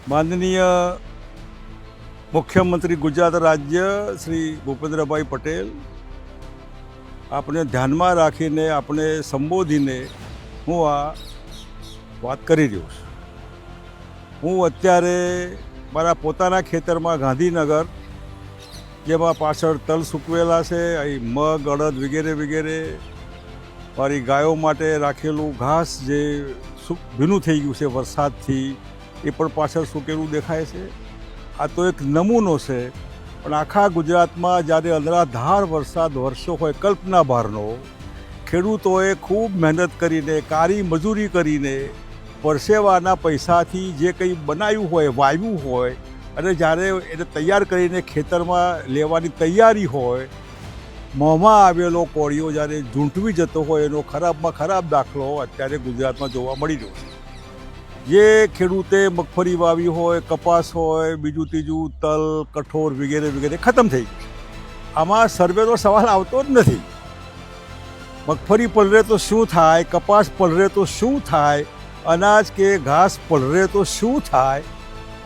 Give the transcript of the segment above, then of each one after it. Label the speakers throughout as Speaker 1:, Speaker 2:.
Speaker 1: માનનીય મુખ્યમંત્રી ગુજરાત રાજ્ય શ્રી ભૂપેન્દ્રભાઈ પટેલ આપણે ધ્યાનમાં રાખીને આપણે સંબોધીને હું આ વાત કરી રહ્યો છું। હું અત્યારે મારા પોતાના ખેતરમાં ગાંધીનગર, જેમાં પાછળ તલ સૂકવેલા છે, અહીં મગ, અડદ વગેરે વગેરે, મારી ગાયો માટે રાખેલું ઘાસ જે ભીનું થઈ ગયું છે વરસાદથી, એ પણ પાછળ સૂકેલું દેખાય છે। આ તો એક નમૂનો છે, પણ આખા ગુજરાતમાં જ્યારે અનરાધાર વરસાદ વરસ્યો હોય કલ્પના બહારનો, ખેડૂતોએ ખૂબ મહેનત કરીને, કાળી મજૂરી કરીને, પરસેવાના પૈસાથી જે કંઈ બનાવ્યું હોય, વાવ્યું હોય, અને જ્યારે એને તૈયાર કરીને ખેતરમાં લેવાની તૈયારી હોય, મોંમાં આવેલો કોળિયો જ્યારે ઝૂંટવી જતો હોય, એનો ખરાબમાં ખરાબ દાખલો અત્યારે ગુજરાતમાં જોવા મળી રહ્યો છે। જે ખેડૂતે મગફળી વાવી હોય, કપાસ હોય, બીજું ત્રીજું તલ, કઠોળ વગેરે વગેરે ખતમ થઈ ગયું છે। આમાં સર્વેનો સવાલ આવતો જ નથી। મગફળી પલરે તો શું થાય, કપાસ પલરે તો શું થાય, અનાજ કે ઘાસ પલરે તો શું થાય,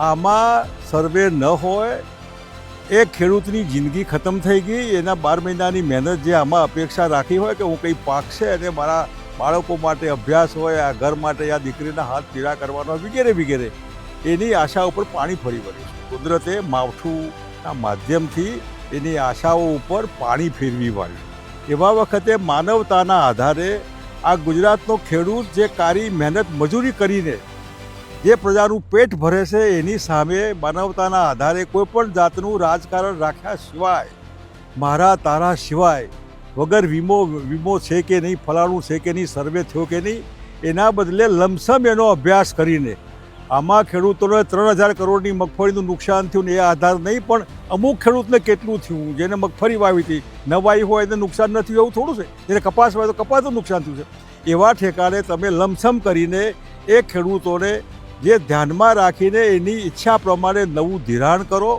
Speaker 1: આમાં સર્વે ન હોય। એ ખેડૂતની જિંદગી ખતમ થઈ ગઈ। એના 12 મહિનાની મહેનત જે આમાં અપેક્ષા રાખી હોય કે હું કંઈ પાકશે અને મારા બાળકો માટે અભ્યાસ હોય, આ ઘર માટે, આ દીકરીના હાથ પીળા કરવાનો વગેરે વગેરે, એની આશા ઉપર પાણી ફરી વળ્યું છે। કુદરતે માવઠુંના માધ્યમથી એની આશાઓ ઉપર પાણી ફેરવી વાળ્યું। એવા વખતે માનવતાના આધારે આ ગુજરાતનો ખેડૂત જે કાળી મહેનત મજૂરી કરીને જે પ્રજાનું પેટ ભરે છે, એની સામે માનવતાના આધારે કોઈ પણ જાતનું રાજકારણ રાખ્યા સિવાય, મારા તારા સિવાય, વગર વીમો છે કે નહીં, ફલાણું છે કે નહીં, સર્વે થયો કે નહીં, એના બદલે લમસમ એનો અભ્યાસ કરીને આમાં ખેડૂતોને 3000 કરોડની મગફળીનું નુકસાન થયું ને એ આધાર નહીં, પણ અમુક ખેડૂતને કેટલું થયું, જેને મગફળી વાવી હતી, ન વાવી હોય એને નુકસાન ન થયું એવું થોડું છે, જેને કપાસ વાવ્યો તો કપાસનું નુકસાન થયું છે। એવા ઠેકાણે તમે લમસમ કરીને એ ખેડૂતોને જે ધ્યાનમાં રાખીને એની ઈચ્છા પ્રમાણે નવું ધિરાણ કરો,